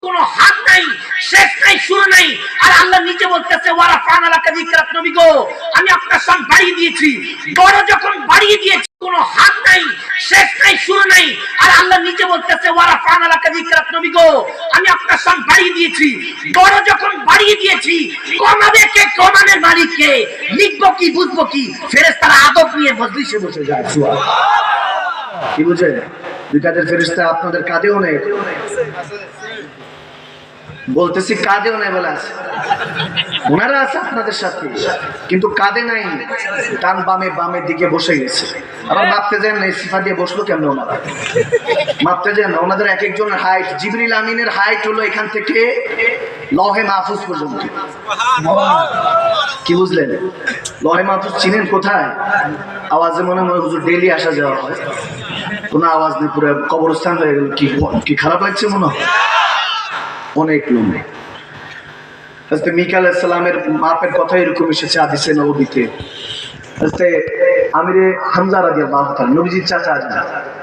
কোনো হাত নাই, শেষ নাই, শুরু নাই। আর আল্লাহ নিজে বলতেছে ওয়ারা ফানালাকা যিকরাক, নবী গো আমি আপনার শান বাড়িয়ে দিয়েছি। বড় যখন বাড়িয়ে দিয়েছি, কোনো হাত নাই, শেষ নাই, শুরু নাই। আর আল্লাহ নিজে বলতেছে ওয়ারা ফানালাকা যিকরাক, নবী গো আমি আপনার শান বাড়িয়ে দিয়েছি। বড় যখন বাড়িয়ে দিয়েছি, কমাবে কে? কমানের মালিক কে? লিখবো কি, বুঝবো কি? ফেরেশতারা আদব নিয়ে মজলিসে বসে যায়। সুবহানাল্লাহ। কি বুঝেন? দুই কাদের ফেরেশতা আপনাদের কাঁদেও নেই, বলতেছি কাঁদেও নাই বলে আছে। ওনারা আছে আপনাদের সাথে, কিন্তু কাঁদে নাই, ডান বামের দিকে বসে গেছে। আবার মাপতে যান না, সিফা দিয়ে বসলো কেমন ওনারা? মাপতে যান না, ওনাদের এক একজনের হাইট, জিবরিল আমিনের হাইট হলো এখান থেকে লহে মাহফুজ পর্যন্ত। কি বুঝলেন? লহে মাহফুজ চিনেন কোথায়? আওয়াজে মনে হয় হুজুর ডেইলি আসা যাওয়া হয়, কোনো আওয়াজ নেই, পুরো কবরস্থান হয়ে গেল। কি খারাপ লাগছে মনে হয়? অনেক লম্বা। হযরত মিকা আলাইহিস সালামের মাপের কথা এরকম এসেছে হাদিসে নববীতে। হযরত আমিরে হামজা রাদিয়াল্লাহু তাআলা, নবীজির চাচা,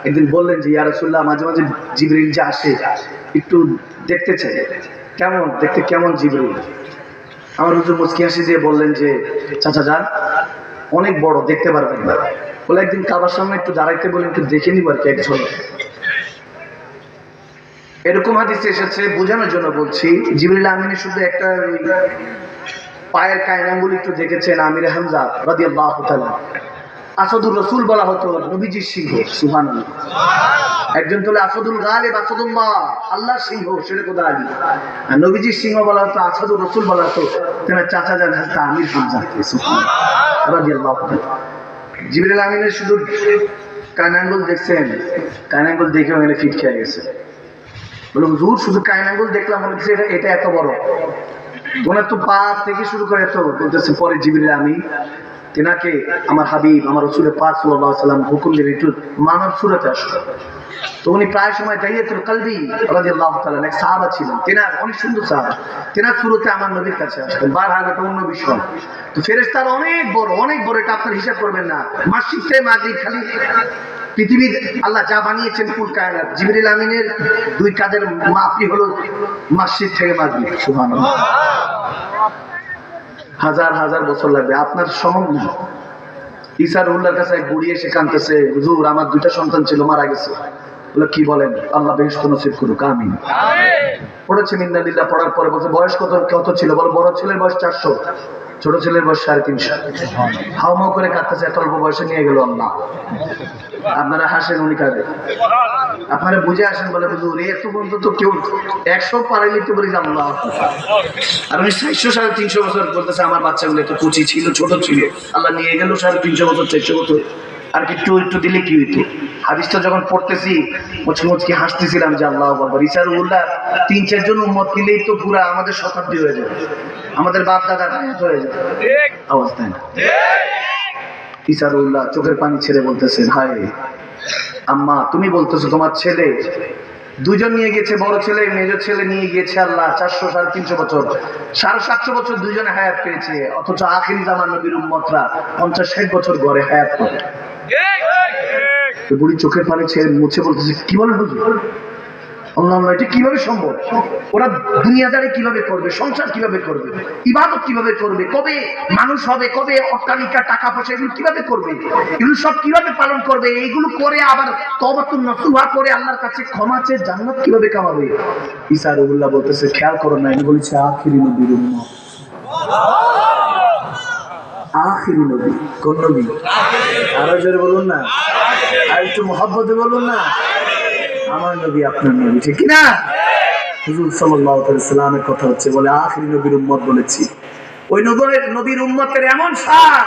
একদিন বললেন যে ইয়া রাসূলুল্লাহ, মাঝে মাঝে জিবরিল যে আসে একটু দেখতে চাই, কেমন দেখতে, কেমন জিবরিল? আমার হুজুর মুচকি হাসি দিয়ে বললেন যে চাচা যান, অনেক বড়, দেখতে পারবেন না। বলে একদিন কাবার সামনে একটু দাঁড়াইতে বলেন, একটু দেখে নিব আর কি, এক ঝলক। এরকম হাদিসে এসেছে, বোঝানোর জন্য বলছি। জিবরিল আমিন শুধু একটা পায়ের কায়নাঙ্গুল একটু দেখেছেন আমির হামজা রাদিয়াল্লাহু তাআলা। আসাদুর রাসূল বলা হতো, নবীজির সিংহ। সুবহানাল্লাহ। একজন তো আসাদুল গালিব, আসাদুল্লাহ, আল্লাহর সিংহ, সেটা কোথা আলী। আর নবীজির সিংহ বলা হতো, আসাদুর রাসূল বলা হতো তেনার চাচা যান হযরত আমির হামজা সুবহানাল্লাহ রাদিয়াল্লাহু তাআলা। জিবরিল আমিনের শুধু কায়নাঙ্গুল দেখছেন, কায়নাঙ্গুল দেখে ওখানে ফিট খেয়ে গেছে। বলে হুজুর শুধু কায়নাঙ্গুল দেখলাম, মনে হচ্ছে এটা এত বড়। ওনার তো পা থেকে শুরু করে এত। বলতেছে পরে জিবরিল আমিন তেনাকে আমার হাবিব, আমার রাসূলের পাক সাল্লাল্লাহু আলাইহি ওয়াসাল্লাম হুকুম দিলেন একটু মানব সুরতে আসতে। তো উনি প্রায় সময় দাইয়াতুল কলবি রাদিয়াল্লাহু তাআলা, এক সাহাবা ছিলেন, তেনার অনেক সুন্দর সাহাবা, তেনার সুরতে আমার নবীর কাছে আসতেন। বারহাল এটা অন্য বিষয়। তো ফেরেশতারা অনেক বড়, অনেক বড়, এটা আপনার হিসাব করবেন না। মাসজিদ থেকে মাগরিব, খালি পৃথিবীর আল্লাহ যা বানিয়েছেন ফুল কায়নাত, জিবরিল আমিনের দুই কাদের মাপই হলো মসজিদ থেকে মাগরিব। সুবহানাল্লাহ। হাজার হাজার বছর লাগবে, আপনার সম্ভব না। ঈসা রুহুল্লাহর কাছে এক বুড়ি এসে কাঁদতেছে, হুজুর আমার দুইটা সন্তান ছিল, মারা গেছে। বলে কি বলেন? আল্লাহ বেহেশত নসিব করুক, আমিন। পড়েছেন ইন্নালিল্লাহ, পড়ার পরে বলছে বয়স কত ছিল? বলে বড় ছেলের বয়স 400, ছোট ছেলের বয়স 350। হাউমাউ করে কাঁদতেছে, এত অল্প বয়সে নিয়ে গেল আল্লাহ। আপনারা হাসেন, উনি কাঁদে। আপনারা বুঝে আসেন, বলে হুজুর এত পর্যন্ত তো কেউ 100 পারেনি তো বলি আল্লাহ। আর উনি 400 350 বছর বলতেছে আমার বাচ্চাগুলো একটু কুচি ছিল, ছোট ছিল, আল্লাহ নিয়ে গেল 350 বছর 400 বছর। আর একটু একটু দিলে কি হইতো? হাদিসটা যখন পড়তেছি মুচকি হাসতেছিলাম যে আল্লাহু আকবার। ঈসা রুহুল্লাহ 3-4 জন উম্মত নিলেই তো পুরা আমাদের শতাব্দী হয়ে যাবে, আমাদের বাপ দাদার হায়াত হয়ে যাবে। অবস্থা না? ঈসা রুহুল্লাহ চোখের পানি ছেড়ে বলতেছেন, হায় আম্মা, তুমি বলতেছো তোমার ছেলে দুইজন নিয়ে গেছে, বড় ছেলে মেজর ছেলে নিয়ে গিয়েছে আল্লাহ 400 350 বছর, 750 বছর দুইজনে হায়াত পেয়েছে, অথচ আখিরি জামান নবীর উম্মতরা 50-60 বছর গড়ে হায়াত করে। বুড়ি চোখের পানি ছেড়ে মুছে বলতেছে, কি বলেন হুজুর? আল্লাহ, এটা কিভাবে সম্ভব? ওরা দুনিয়াদারি কিভাবে করবে, সংসার কিভাবে করবে, ইবাদত কিভাবে করবে, কবে মানুষ হবে, কবে অট্টালিকা, টাকা পয়সা এগুলো কিভাবে করবে, এগুলো সব কিভাবে পালন করবে, এইগুলো করে আবার তওবাতুন নসুহা করে আল্লাহর কাছে ক্ষমা চেয়ে জান্নাত কিভাবে কামাবে? ঈসা রুহুল্লাহ বলতেছে, খেয়াল করো না, আমি বলেছি আখিরি নবীর উম্মত। আখিরি নবী কোন নবী? আরো জোরে বলুন না, আর একটু মহব্বতে বলুন না। আমার নবী আপনার নবী, ঠিক না? হুজুর সাল্লাল্লাহু আলাইহি ওয়াসাল্লামের কথা হচ্ছে, বলে আখিরি নবীর উম্মত বলেছি। ওই নবীর উম্মতের এমন শান